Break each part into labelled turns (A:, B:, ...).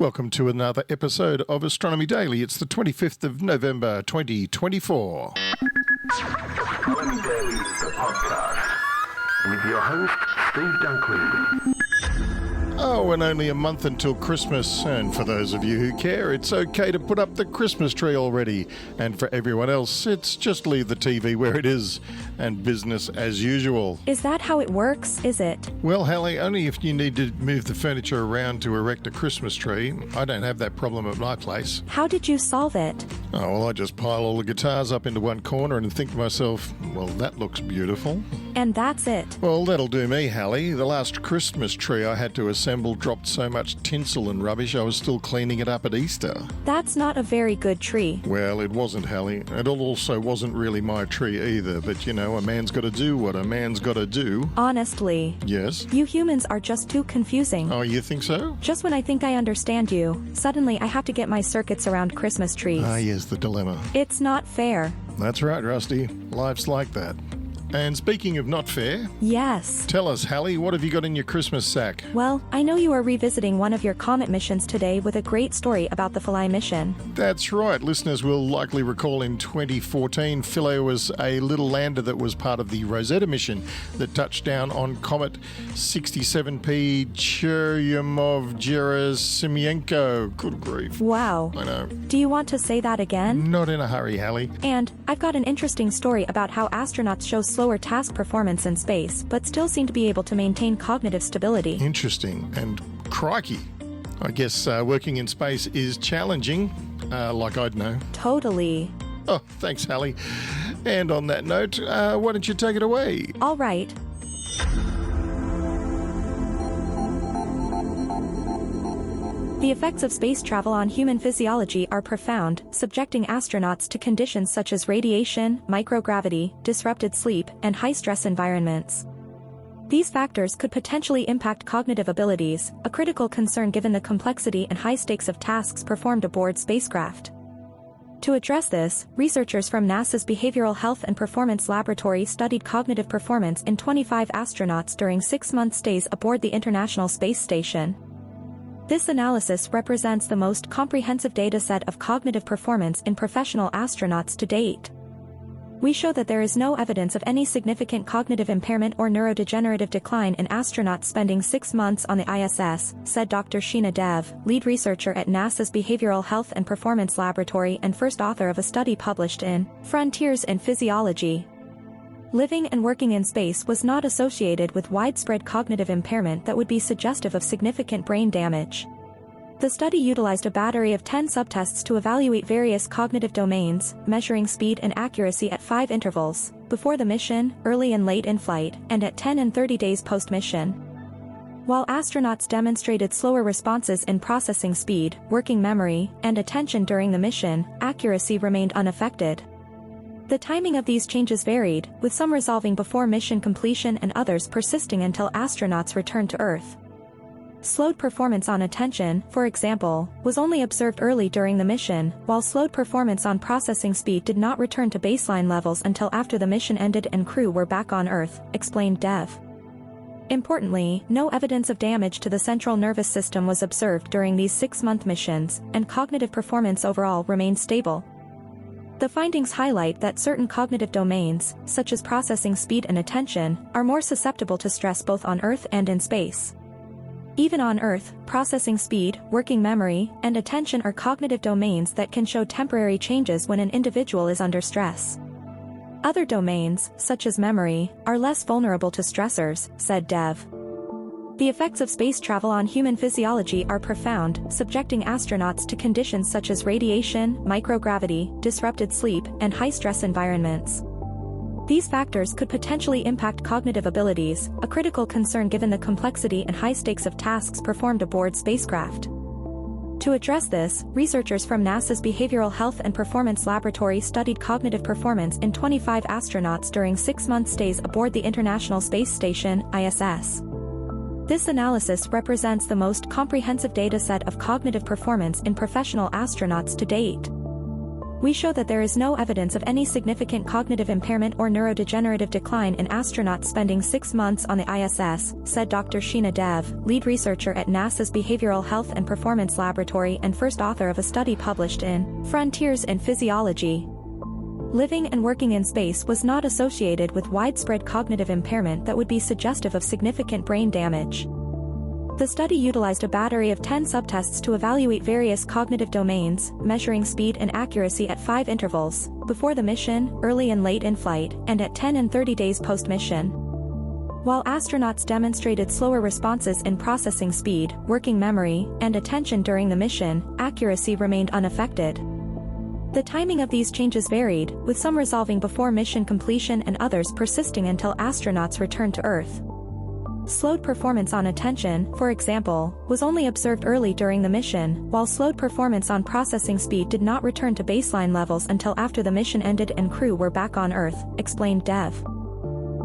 A: Welcome to another episode of Astronomy Daily. It's the 25th of November 2024.
B: Astronomy Daily, the podcast, with your host, Steve Dunkley.
A: Oh, and only a month until Christmas, and for those of you who care, it's okay to put up the Christmas tree already, and for everyone else, it's just leave the TV where it is, and business as usual.
C: Is that how it works, is it?
A: Well, Hallie, only if you need to move the furniture around to erect a Christmas tree. I don't have that problem at my place.
C: How did you solve it?
A: Oh, well, I just pile all the guitars up into one corner and think to myself, well, that looks beautiful.
C: And that's it.
A: Well, that'll do me, Hallie. The last Christmas tree I had to assemble dropped so much tinsel and rubbish I was still cleaning it up at Easter.
C: That's not a very good tree.
A: Well, it wasn't, Hallie. It also wasn't really my tree either, but you know, a man's got to do what a man's got to do.
C: Honestly.
A: Yes?
C: You humans are just too confusing.
A: Oh, you think so?
C: Just when I think I understand you, suddenly I have to get my circuits around Christmas trees.
A: Ah, yes, the dilemma.
C: It's not fair.
A: That's right, Rusty. Life's like that. And speaking of not fair,
C: Yes.
A: tell us, Hallie, what have you got in your Christmas sack?
C: Well, I know you are revisiting one of your comet missions today with a great story about the Philae mission.
A: That's right. Listeners will likely recall in 2014, Philae was a little lander that was part of the Rosetta mission that touched down on comet 67P Churyumov-Gerasimenko. Good grief.
C: Wow.
A: I know.
C: Do you want to say that again?
A: Not in a hurry, Hallie.
C: And I've got an interesting story about how astronauts show slower task performance in space, but still seem to be able to maintain cognitive stability.
A: Interesting. And crikey. I guess working in space is challenging, like I'd know.
C: Totally.
A: Oh, thanks, Hallie. And on that note, why don't you take it away?
C: All right. The effects of space travel on human physiology are profound, subjecting astronauts to conditions such as radiation, microgravity, disrupted sleep, and high-stress environments. These factors could potentially impact cognitive abilities, a critical concern given the complexity and high stakes of tasks performed aboard spacecraft. To address this, researchers from NASA's Behavioral Health and Performance Laboratory studied cognitive performance in 25 astronauts during 6-month stays aboard the International Space Station. This analysis represents the most comprehensive dataset of cognitive performance in professional astronauts to date. We show that there is no evidence of any significant cognitive impairment or neurodegenerative decline in astronauts spending 6 months on the ISS, said Dr. Sheena Dev, lead researcher at NASA's Behavioral Health and Performance Laboratory and first author of a study published in Frontiers in Physiology. Living and working in space was not associated with widespread cognitive impairment that would be suggestive of significant brain damage. The study utilized a battery of 10 subtests to evaluate various cognitive domains, measuring speed and accuracy at 5 intervals, before the mission, early and late in flight, and at 10 and 30 days post-mission. While astronauts demonstrated slower responses in processing speed, working memory, and attention during the mission, accuracy remained unaffected. The timing of these changes varied, with some resolving before mission completion and others persisting until astronauts returned to Earth. Slowed performance on attention, for example, was only observed early during the mission, while slowed performance on processing speed did not return to baseline levels until after the mission ended and crew were back on Earth, explained Dev. Importantly, no evidence of damage to the central nervous system was observed during these 6-month missions, and cognitive performance overall remained stable. The findings highlight that certain cognitive domains, such as processing speed and attention, are more susceptible to stress both on Earth and in space. Even on Earth, processing speed, working memory, and attention are cognitive domains that can show temporary changes when an individual is under stress. Other domains, such as memory, are less vulnerable to stressors, said Dev. The effects of space travel on human physiology are profound, subjecting astronauts to conditions such as radiation, microgravity, disrupted sleep, and high-stress environments. These factors could potentially impact cognitive abilities, a critical concern given the complexity and high stakes of tasks performed aboard spacecraft. To address this, researchers from NASA's Behavioral Health and Performance Laboratory studied cognitive performance in 25 astronauts during 6-month stays aboard the International Space Station, ISS. This analysis represents the most comprehensive dataset of cognitive performance in professional astronauts to date. We show that there is no evidence of any significant cognitive impairment or neurodegenerative decline in astronauts spending 6 months on the ISS, said Dr. Sheena Dev, lead researcher at NASA's Behavioral Health and Performance Laboratory and first author of a study published in Frontiers in Physiology. Living and working in space was not associated with widespread cognitive impairment that would be suggestive of significant brain damage. The study utilized a battery of 10 subtests to evaluate various cognitive domains, measuring speed and accuracy at 5 intervals, before the mission, early and late in flight, and at 10 and 30 days post-mission. While astronauts demonstrated slower responses in processing speed, working memory, and attention during the mission, accuracy remained unaffected. The timing of these changes varied, with some resolving before mission completion and others persisting until astronauts returned to Earth. Slowed performance on attention, for example, was only observed early during the mission, while slowed performance on processing speed did not return to baseline levels until after the mission ended and crew were back on Earth, explained Dev.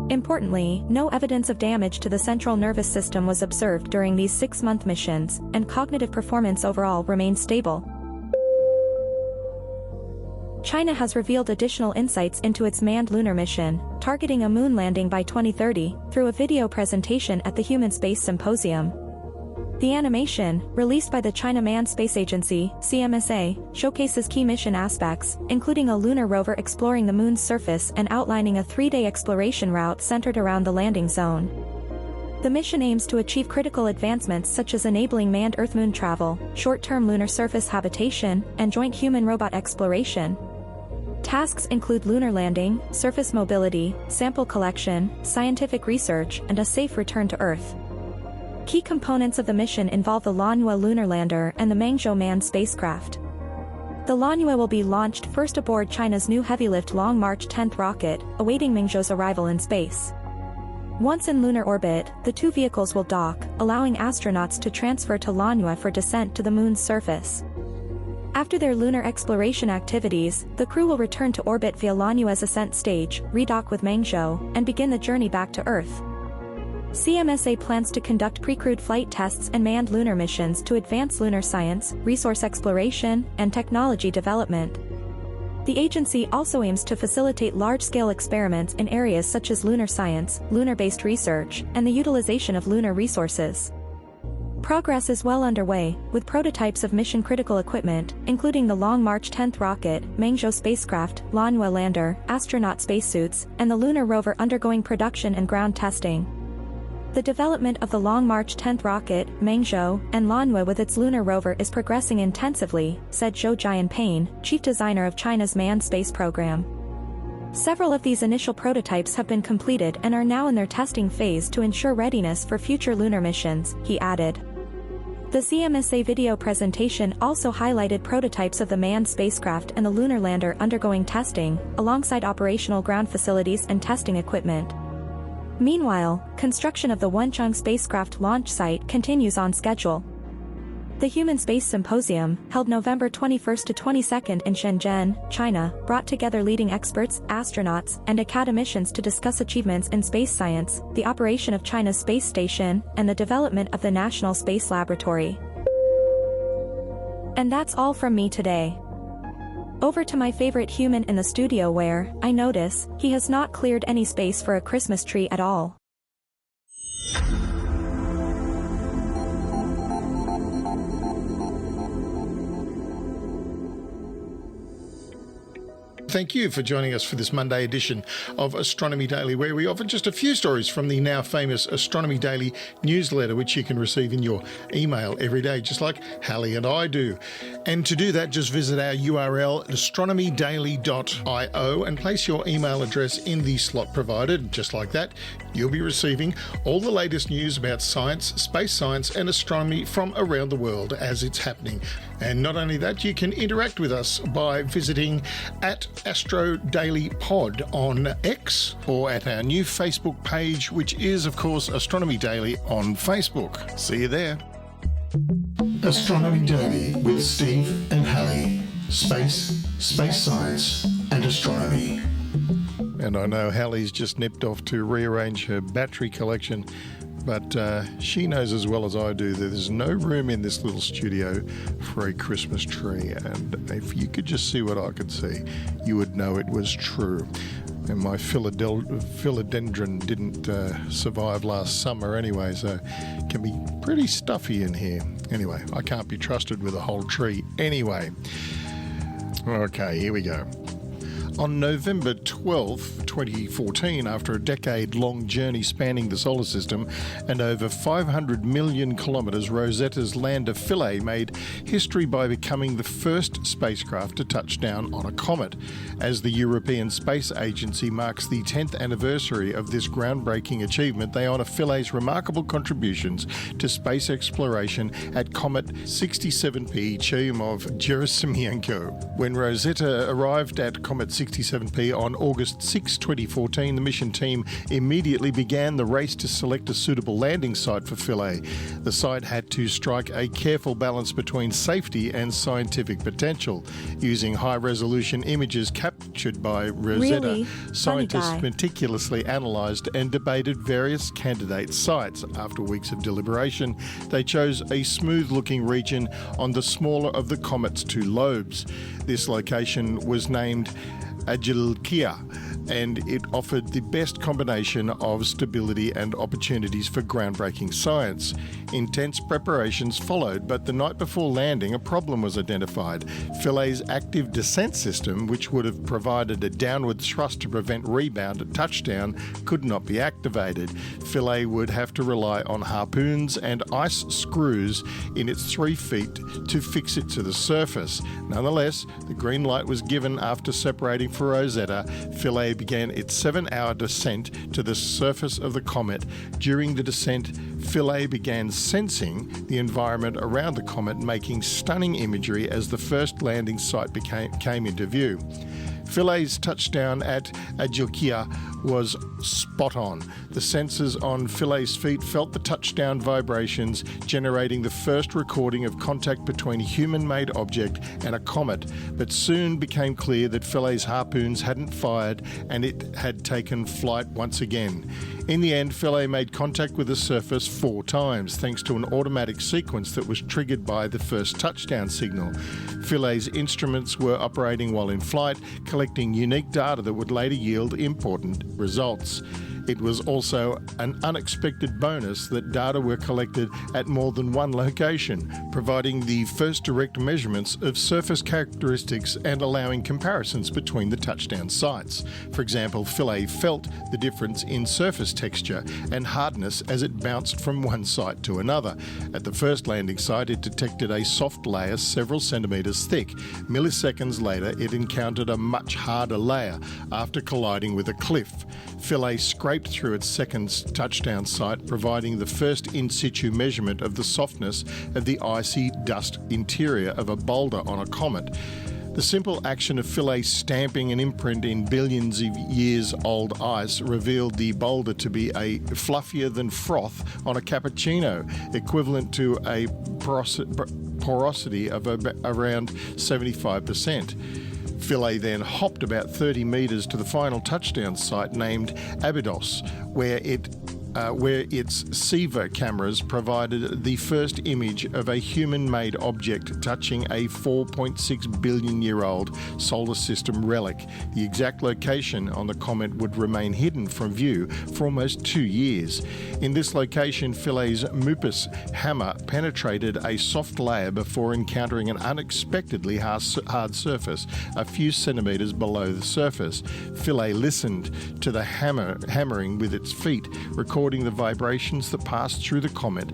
C: Importantly, no evidence of damage to the central nervous system was observed during these 6-month missions, and cognitive performance overall remained stable. China has revealed additional insights into its manned lunar mission, targeting a moon landing by 2030, through a video presentation at the Human Space Symposium. The animation, released by the China Manned Space Agency, CMSA, showcases key mission aspects, including a lunar rover exploring the moon's surface and outlining a 3-day exploration route centered around the landing zone. The mission aims to achieve critical advancements such as enabling manned Earth-Moon travel, short-term lunar surface habitation, and joint human-robot exploration. Tasks include lunar landing, surface mobility, sample collection, scientific research, and a safe return to Earth. Key components of the mission involve the Lanhua lunar lander and the Mengzhou manned spacecraft. The Lanhua will be launched first aboard China's new heavy-lift Long March 10 rocket, awaiting Mengzhou's arrival in space. Once in lunar orbit, the two vehicles will dock, allowing astronauts to transfer to Lanhua for descent to the moon's surface. After their lunar exploration activities, the crew will return to orbit via Lanhua's ascent stage, redock with Mengzhou, and begin the journey back to Earth. CMSA plans to conduct pre-crewed flight tests and manned lunar missions to advance lunar science, resource exploration, and technology development. The agency also aims to facilitate large-scale experiments in areas such as lunar science, lunar-based research, and the utilization of lunar resources. Progress is well underway, with prototypes of mission-critical equipment, including the Long March 10 rocket, Mengzhou spacecraft, Lanhua lander, astronaut spacesuits, and the lunar rover undergoing production and ground testing. The development of the Long March 10 rocket, Mengzhou, and Lanhua with its lunar rover is progressing intensively, said Zhou Jianping, chief designer of China's manned space program. Several of these initial prototypes have been completed and are now in their testing phase to ensure readiness for future lunar missions, he added. The CMSA video presentation also highlighted prototypes of the manned spacecraft and the lunar lander undergoing testing, alongside operational ground facilities and testing equipment. Meanwhile, construction of the Wenchang spacecraft launch site continues on schedule. The Human Space Symposium, held November 21 to 22 in Shenzhen, China, brought together leading experts, astronauts, and academicians to discuss achievements in space science, the operation of China's space station, and the development of the National Space Laboratory. And that's all from me today. Over to my favorite human in the studio where, I notice, he has not cleared any space for a Christmas tree at all.
A: Thank you for joining us for this Monday edition of Astronomy Daily, where we offer just a few stories from the now famous Astronomy Daily newsletter, which you can receive in your email every day, just like Hallie and I do. And to do that, just visit our URL, astronomydaily.io, and place your email address in the slot provided. Just like that, you'll be receiving all the latest news about science, space science, and astronomy from around the world as it's happening. And not only that, you can interact with us by visiting at Astro Daily Pod on X, or at our new Facebook page, which is, of course, Astronomy Daily on Facebook. See you there.
B: Astronomy Daily with Steve and Hallie. Space science, and astronomy.
A: And I know Hallie's just nipped off to rearrange her battery collection, But she knows as well as I do that there's no room in this little studio for a Christmas tree. And if you could just see what I could see, you would know it was true. And my philodendron didn't survive last summer anyway, so it can be pretty stuffy in here. Anyway, I can't be trusted with a whole tree anyway. Okay, here we go. On November 12, 2014, after a decade-long journey spanning the solar system and over 500 million kilometres, Rosetta's lander Philae made history by becoming the first spacecraft to touch down on a comet. As the European Space Agency marks the 10th anniversary of this groundbreaking achievement, they honour Philae's remarkable contributions to space exploration at Comet 67P Churyumov-Gerasimenko. When Rosetta arrived at Comet 67P on August 6, 2014, the mission team immediately began the race to select a suitable landing site for Philae. The site had to strike a careful balance between safety and scientific potential. Using high-resolution images captured by Rosetta, scientists meticulously analysed and debated various candidate sites. After weeks of deliberation, they chose a smooth-looking region on the smaller of the comet's two lobes. This location was named Agilkia, and it offered the best combination of stability and opportunities for groundbreaking science. Intense preparations followed, but the night before landing, a problem was identified. Philae's active descent system, which would have provided a downward thrust to prevent rebound at touchdown, could not be activated. Philae would have to rely on harpoons and ice screws in its 3 feet to fix it to the surface. Nonetheless, the green light was given after separating for Rosetta. Philae began its 7-hour descent to the surface of the comet. During the descent, Philae began sensing the environment around the comet, making stunning imagery as the first landing site came into view. Philae's touchdown at Agilkia was spot on. The sensors on Philae's feet felt the touchdown vibrations, generating the first recording of contact between a human-made object and a comet, but soon became clear that Philae's harpoons hadn't fired and it had taken flight once again. In the end, Philae made contact with the surface 4 times, thanks to an automatic sequence that was triggered by the first touchdown signal. Philae's instruments were operating while in flight, collecting unique data that would later yield important results. It was also an unexpected bonus that data were collected at more than one location, providing the first direct measurements of surface characteristics and allowing comparisons between the touchdown sites. For example, Philae felt the difference in surface texture and hardness as it bounced from one site to another. At the first landing site, it detected a soft layer several centimetres thick. Milliseconds later, it encountered a much harder layer after colliding with a cliff. Philae scraped through its second touchdown site, providing the first in-situ measurement of the softness of the icy dust interior of a boulder on a comet. The simple action of Philae stamping an imprint in billions of years old ice revealed the boulder to be a fluffier than froth on a cappuccino, equivalent to a porosity of around 75%. Philae then hopped about 30 metres to the final touchdown site named Abydos, where its SIVA cameras provided the first image of a human-made object touching a 4.6 billion-year-old solar system relic. The exact location on the comet would remain hidden from view for almost 2 years. In this location, Philae's MUPUS hammer penetrated a soft layer before encountering an unexpectedly hard surface a few centimetres below the surface. Philae listened to the hammering with its feet, recording the vibrations that passed through the comet.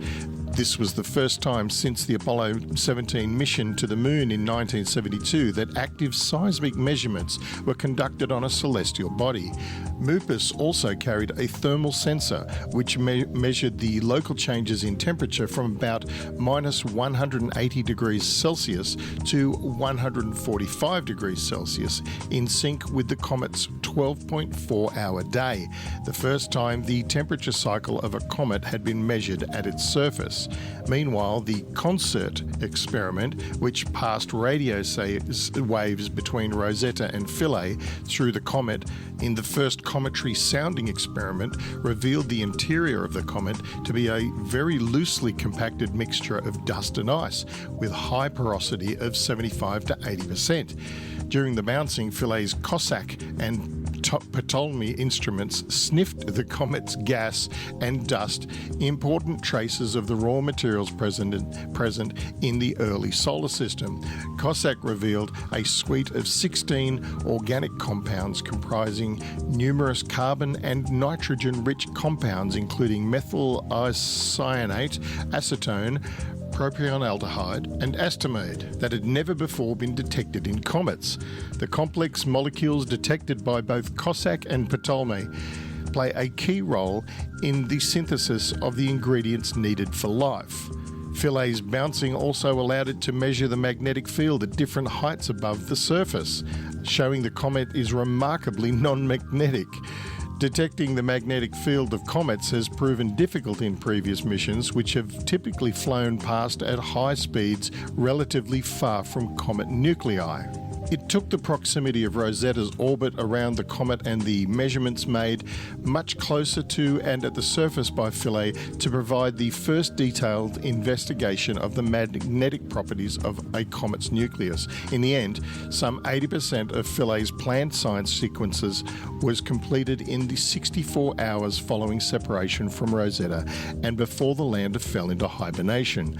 A: This was the first time since the Apollo 17 mission to the Moon in 1972 that active seismic measurements were conducted on a celestial body. MUPUS also carried a thermal sensor which measured the local changes in temperature from about minus 180 degrees Celsius to 145 degrees Celsius, in sync with the comet's 12.4-hour day, the first time the temperature cycle of a comet had been measured at its surface. gas. Meanwhile, the CONSERT experiment, which passed radio waves between Rosetta and Philae through the comet in the first cometary sounding experiment, revealed the interior of the comet to be a very loosely compacted mixture of dust and ice, with high porosity of 75 to 80%. During the bouncing, Philae's Cossack and Ptolemy instruments sniffed the comet's gas and dust, important traces of the raw materials present in the early solar system. Cossack revealed a suite of 16 organic compounds comprising numerous carbon and nitrogen-rich compounds, including methyl isocyanate, acetone, propionaldehyde and acetamide that had never before been detected in comets. The complex molecules detected by both Cossack and Ptolemy play a key role in the synthesis of the ingredients needed for life. Philae's bouncing also allowed it to measure the magnetic field at different heights above the surface, showing the comet is remarkably non-magnetic. Detecting the magnetic field of comets has proven difficult in previous missions, which have typically flown past at high speeds relatively far from comet nuclei. It took the proximity of Rosetta's orbit around the comet and the measurements made much closer to and at the surface by Philae to provide the first detailed investigation of the magnetic properties of a comet's nucleus. In the end, some 80% of Philae's planned science sequences was completed in the 64 hours following separation from Rosetta and before the lander fell into hibernation.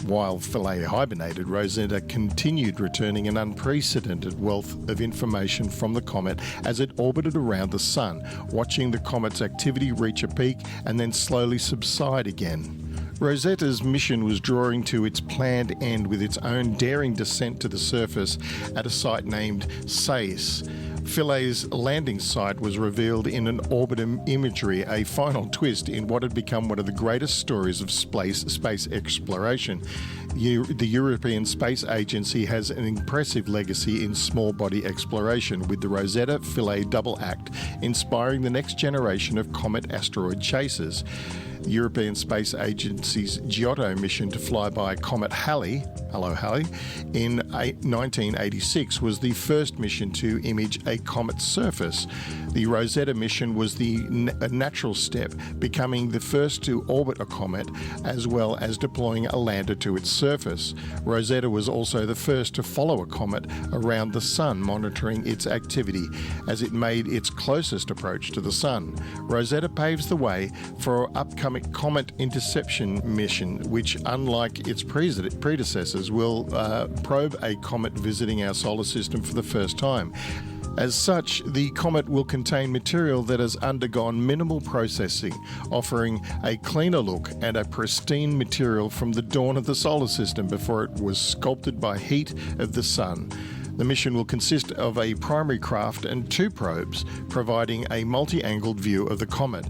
A: While Philae hibernated, Rosetta continued returning an unprecedented wealth of information from the comet as it orbited around the Sun, watching the comet's activity reach a peak and then slowly subside again. Rosetta's mission was drawing to its planned end with its own daring descent to the surface at a site named Sais. Philae's landing site was revealed in an orbit imagery, a final twist in what had become one of the greatest stories of space exploration. The European Space Agency has an impressive legacy in small body exploration, with the Rosetta-Philae double act inspiring the next generation of comet asteroid chasers. The European Space Agency's Giotto mission to fly by comet Halley, hello Halley, in 1986 was the first mission to image a comet's surface. The Rosetta mission was a natural step, becoming the first to orbit a comet as well as deploying a lander to its surface. Rosetta was also the first to follow a comet around the Sun, monitoring its activity as it made its closest approach to the Sun. Rosetta paves the way for upcoming comet interception mission, which, unlike its predecessors, will probe a comet visiting our solar system for the first time. As such, the comet will contain material that has undergone minimal processing, offering a cleaner look and a pristine material from the dawn of the solar system before it was sculpted by heat of the Sun. The mission will consist of a primary craft and 2 probes, providing a multi-angled view of the comet.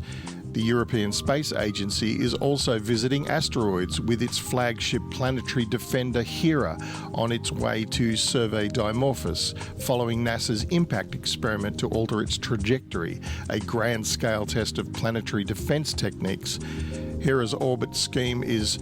A: The European Space Agency is also visiting asteroids with its flagship planetary defender Hera on its way to survey Dimorphos, following NASA's impact experiment to alter its trajectory, a grand-scale test of planetary defense techniques. Hera's orbit scheme is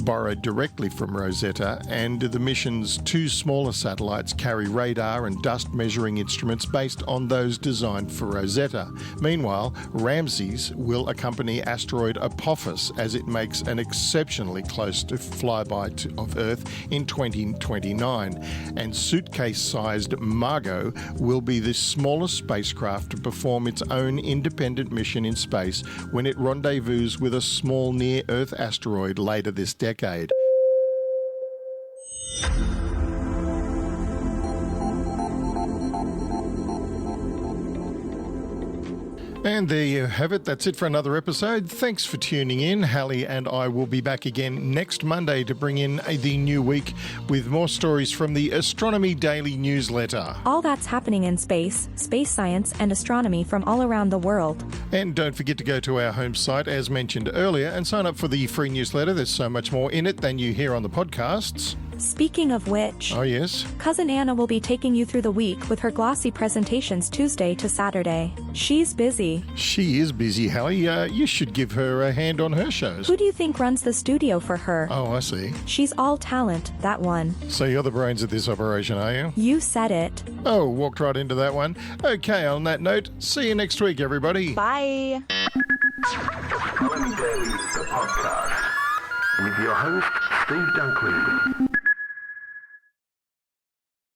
A: borrowed directly from Rosetta, and the mission's 2 smaller satellites carry radar and dust measuring instruments based on those designed for Rosetta. Meanwhile, Ramses will accompany asteroid Apophis as it makes an exceptionally close to flyby of Earth in 2029, and suitcase-sized Margot will be the smallest spacecraft to perform its own independent mission in space when it rendezvous with a small near-Earth asteroid later this decade. And there you have it. That's it for another episode. Thanks for tuning in. Hallie and I will be back again next Monday to bring in the new week with more stories from the Astronomy Daily newsletter.
C: All that's happening in space, space science, and astronomy from all around the world.
A: And don't forget to go to our home site, as mentioned earlier, and sign up for the free newsletter. There's so much more in it than you hear on the podcasts.
C: Speaking of which,
A: Oh, yes?
C: Cousin Anna will be taking you through the week with her glossy presentations Tuesday to Saturday. She's busy.
A: She is busy, Hallie. You should give her a hand on her shows.
C: Who do you think runs the studio for her?
A: Oh, I see.
C: She's all talent, that one.
A: So you're the brains of this operation, are you?
C: You said it.
A: Oh, walked right into that one. Okay, on that note, see you next week, everybody.
C: Bye.
D: Astronomy Daily, the podcast, with your host, Steve Dunkley.